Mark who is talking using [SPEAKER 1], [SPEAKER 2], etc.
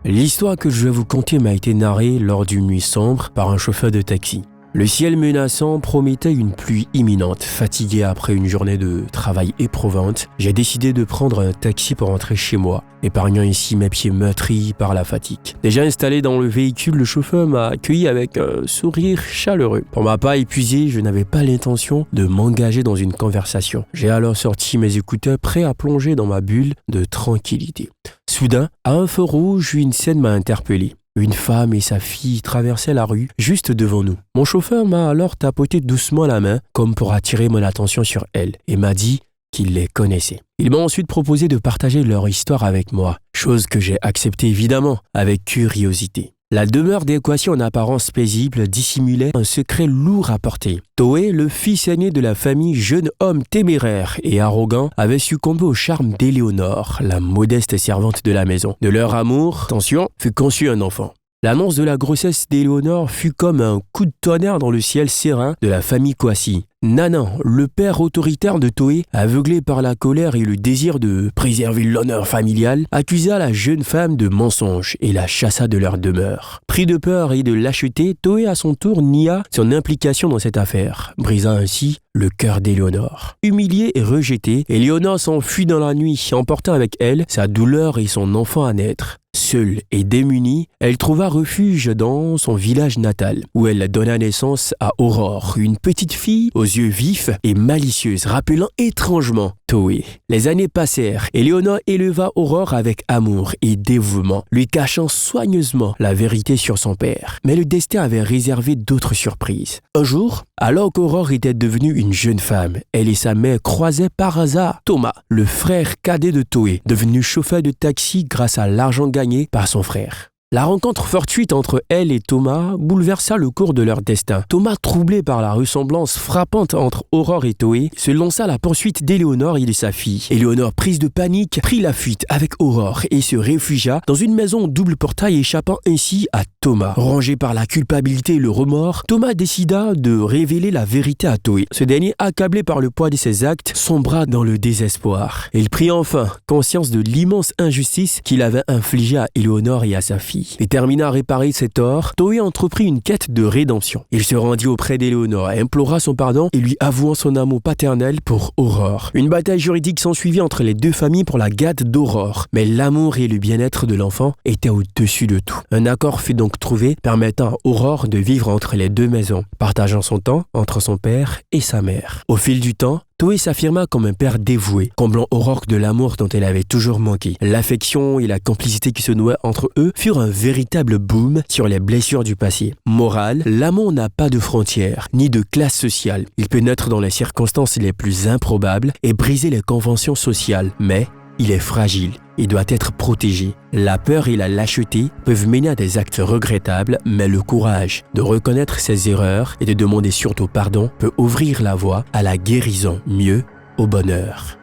[SPEAKER 1] L'histoire que je vais vous conter m'a été narrée lors d'une nuit sombre par un chauffeur de taxi. Le ciel menaçant promettait une pluie imminente. Fatigué après une journée de travail éprouvante, j'ai décidé de prendre un taxi pour rentrer chez moi, épargnant ici mes pieds meurtris par la fatigue. Déjà installé dans le véhicule, le chauffeur m'a accueilli avec un sourire chaleureux. Pour ma part épuisé, je n'avais pas l'intention de m'engager dans une conversation. J'ai alors sorti mes écouteurs, prêt à plonger dans ma bulle de tranquillité. Soudain, à un feu rouge, une scène m'a interpellé. Une femme et sa fille traversaient la rue juste devant nous. Mon chauffeur m'a alors tapoté doucement la main comme pour attirer mon attention sur elle et m'a dit qu'il les connaissait. Il m'a ensuite proposé de partager leur histoire avec moi, chose que j'ai acceptée évidemment avec curiosité. La demeure d'équation en apparence paisible dissimulait un secret lourd à porter. Toé, le fils aîné de la famille, jeune homme téméraire et arrogant, avait succombé au charme d'Éléonore, la modeste servante de la maison. De leur amour, attention, fut conçu un enfant. L'annonce de la grossesse d'Éléonore fut comme un coup de tonnerre dans le ciel serein de la famille Kwasi. Nanan, le père autoritaire de Toé, aveuglé par la colère et le désir de préserver l'honneur familial, accusa la jeune femme de mensonge et la chassa de leur demeure. Pris de peur et de lâcheté, Toé à son tour nia son implication dans cette affaire, brisant ainsi le cœur d'Éléonore. Humiliée et rejetée, Éléonore s'enfuit dans la nuit, emportant avec elle sa douleur et son enfant à naître. Seule et démunie, elle trouva refuge dans son village natal, où elle donna naissance à Aurore, une petite fille aux yeux vifs et malicieuse, rappelant étrangement Toé. Les années passèrent, Éléonore éleva Aurore avec amour et dévouement, lui cachant soigneusement la vérité sur son père. Mais le destin avait réservé d'autres surprises. Un jour, alors qu'Aurore était devenue une jeune femme, elle et sa mère croisaient par hasard Thomas, le frère cadet de Toé, devenu chauffeur de taxi grâce à l'argent gagné par son frère. La rencontre fortuite entre elle et Thomas bouleversa le cours de leur destin. Thomas, troublé par la ressemblance frappante entre Aurore et Toé, se lança à la poursuite d'Éléonore et de sa fille. Éléonore, prise de panique, prit la fuite avec Aurore et se réfugia dans une maison au double portail, échappant ainsi à Thomas. Rongé par la culpabilité et le remords, Thomas décida de révéler la vérité à Toé. Ce dernier, accablé par le poids de ses actes, sombra dans le désespoir. Il prit enfin conscience de l'immense injustice qu'il avait infligée à Éléonore et à sa fille. Déterminé à réparer ses torts, Toé entreprit une quête de rédemption. Il se rendit auprès d'Éléonore, implora son pardon et lui avouant son amour paternel pour Aurore. Une bataille juridique s'ensuivit entre les deux familles pour la garde d'Aurore, mais l'amour et le bien-être de l'enfant étaient au-dessus de tout. Un accord fut donc trouvé permettant à Aurore de vivre entre les deux maisons, partageant son temps entre son père et sa mère. Au fil du temps, Toé s'affirma comme un père dévoué, comblant Aurore de l'amour dont elle avait toujours manqué. L'affection et la complicité qui se nouaient entre eux furent un véritable boom sur les blessures du passé. Morale, l'amour n'a pas de frontières, ni de classe sociale. Il peut naître dans les circonstances les plus improbables et briser les conventions sociales, mais il est fragile et doit être protégé. La peur et la lâcheté peuvent mener à des actes regrettables, mais le courage de reconnaître ses erreurs et de demander surtout pardon peut ouvrir la voie à la guérison, mieux au bonheur.